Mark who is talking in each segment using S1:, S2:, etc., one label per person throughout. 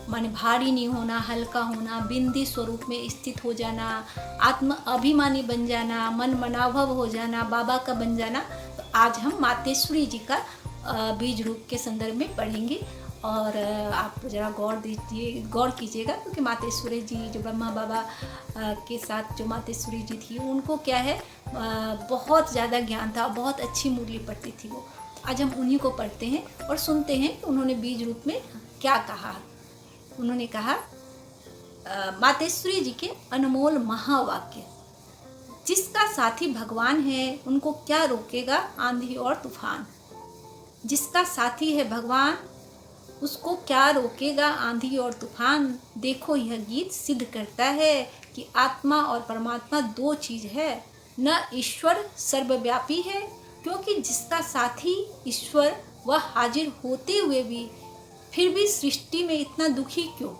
S1: माने भारी नहीं होना, हल्का होना, बिंदी स्वरूप में स्थित हो जाना, आत्म अभिमानी बन जाना, मन मनाभव हो जाना, बाबा का बन जाना। तो आज हम मातेश्वरी जी का बीज रूप के संदर्भ में पढ़ेंगे। और आप ज़रा गौर कीजिएगा, क्योंकि मातेश्वरी जी जो ब्रह्मा बाबा के साथ जो मातेश्वरी जी थी, उनको क्या है बहुत ज़्यादा ज्ञान था, बहुत अच्छी मुरली पढ़ती थी वो। आज हम उन्हीं को पढ़ते हैं और सुनते हैं कि उन्होंने बीज रूप में क्या कहा। उन्होंने कहा मातेश्वरी जी के अनमोल महावाक्य, जिसका साथी भगवान है उनको क्या रोकेगा आंधी और तूफान। जिसका साथी है भगवान उसको क्या रोकेगा आंधी और तूफान। देखो यह गीत सिद्ध करता है कि आत्मा और परमात्मा दो चीज है, न ईश्वर सर्वव्यापी है, क्योंकि जिसका साथी ईश्वर वह हाजिर होते हुए भी फिर भी सृष्टि में इतना दुखी क्यों।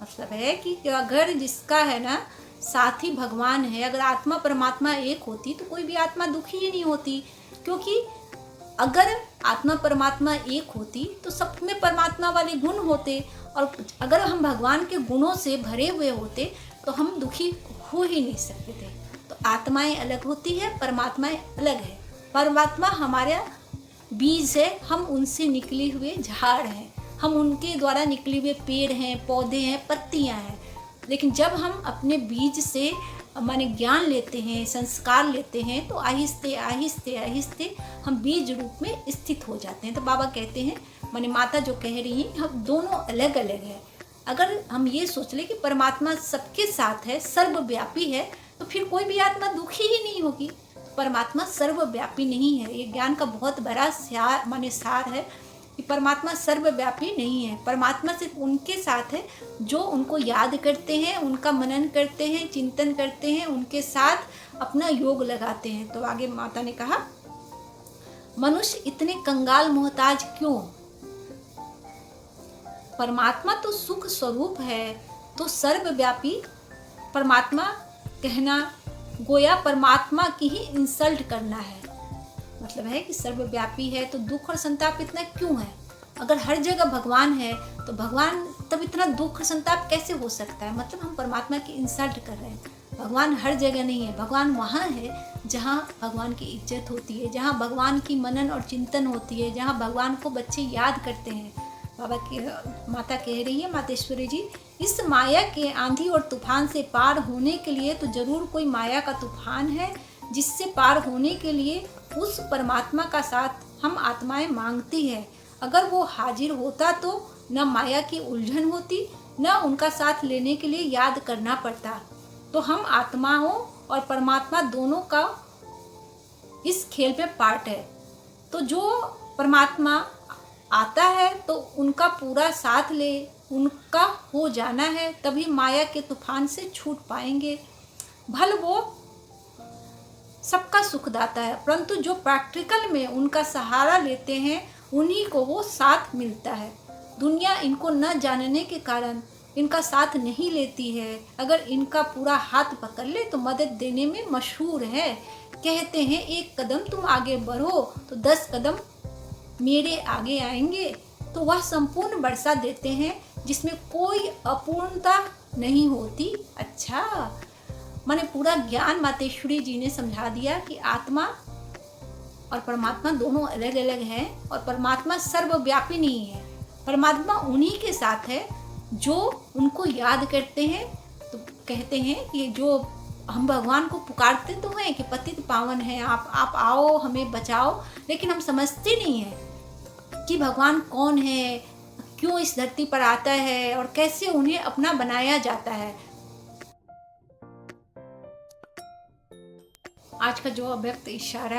S1: मतलब है कि अगर जिसका है ना साथी भगवान है, अगर आत्मा परमात्मा एक होती तो कोई भी आत्मा दुखी ही नहीं होती। क्योंकि अगर आत्मा परमात्मा एक होती तो सब में परमात्मा वाले गुण होते, और अगर हम भगवान के गुणों से भरे हुए होते तो हम दुखी हो ही नहीं सकते थे। तो आत्माएं अलग होती है, परमात्माएं अलग है। परमात्मा हमारा बीज है, हम उनसे निकले हुए झाड़ हैं, हम उनके द्वारा निकले हुए पेड़ हैं, पौधे हैं, पत्तियां हैं। लेकिन जब हम अपने बीज से माने ज्ञान लेते हैं, संस्कार लेते हैं, तो आहिस्ते आहिस्ते आहिस्ते हम बीज रूप में स्थित हो जाते हैं। तो बाबा कहते हैं, माने माता जो कह रही हैं, हम दोनों अलग अलग हैं। अगर हम ये सोच ले कि परमात्मा सबके साथ है, सर्वव्यापी है, तो फिर कोई भी आत्मा दुखी ही नहीं होगी। परमात्मा सर्वव्यापी नहीं है, ये ज्ञान का बहुत बड़ा सार है कि परमात्मा सर्वव्यापी नहीं है। परमात्मा सिर्फ उनके साथ है जो उनको याद करते हैं, उनका मनन करते हैं, चिंतन करते हैं, उनके साथ अपना योग लगाते हैं। तो आगे माता ने कहा, मनुष्य इतने कंगाल मोहताज क्यों। परमात्मा तो सुख स्वरूप है, तो सर्वव्यापी परमात्मा कहना गोया परमात्मा की ही इंसल्ट करना है। मतलब है कि सर्वव्यापी है तो दुख और संताप इतना क्यों है। अगर हर जगह भगवान है तो भगवान तब इतना दुख और संताप कैसे हो सकता है। मतलब हम परमात्मा की इंसल्ट कर रहे हैं। भगवान हर जगह नहीं है, भगवान वहाँ है जहाँ भगवान की इज्जत होती है, जहाँ भगवान की मनन और चिंतन होती है, जहाँ भगवान को बच्चे याद करते हैं। माता कह रही है, मातेश्वरी जी, इस माया के आंधी और तूफान से पार होने के लिए तो जरूर कोई माया का तूफान है, जिससे पार होने के लिए उस परमात्मा का साथ हम आत्माएं मांगती हैं। अगर वो हाजिर होता तो न माया की उलझन होती, न उनका साथ लेने के लिए याद करना पड़ता। तो हम आत्माओं और परमात्मा दोनों का इस खेल में पार्ट है। तो जो परमात्मा आता है तो उनका पूरा साथ ले, उनका हो जाना है, तभी माया के तूफान से छूट पाएंगे। भल वो सबका सुखदाता है, परंतु जो प्रैक्टिकल में उनका सहारा लेते हैं उन्हीं को वो साथ मिलता है। दुनिया इनको न जानने के कारण इनका साथ नहीं लेती है। अगर इनका पूरा हाथ पकड़ ले तो मदद देने में मशहूर है। कहते हैं, एक कदम तुम आगे बढ़ो तो 10 कदम मेरे आगे आएंगे। तो वह संपूर्ण वर्षा देते हैं जिसमें कोई अपूर्णता नहीं होती। अच्छा, माने पूरा ज्ञान मातेश्वरी जी ने समझा दिया कि आत्मा और परमात्मा दोनों अलग अलग हैं, और परमात्मा सर्वव्यापी नहीं है। परमात्मा उन्हीं के साथ है जो उनको याद करते हैं। तो कहते हैं कि जो हम भगवान को पुकारते तो हैं कि पतित पावन है आप आओ हमें बचाओ, लेकिन हम समझते नहीं हैं कि भगवान कौन है, क्यों इस धरती पर आता है और कैसे उन्हें अपना बनाया जाता है। आज का जो अव्यक्त इशारा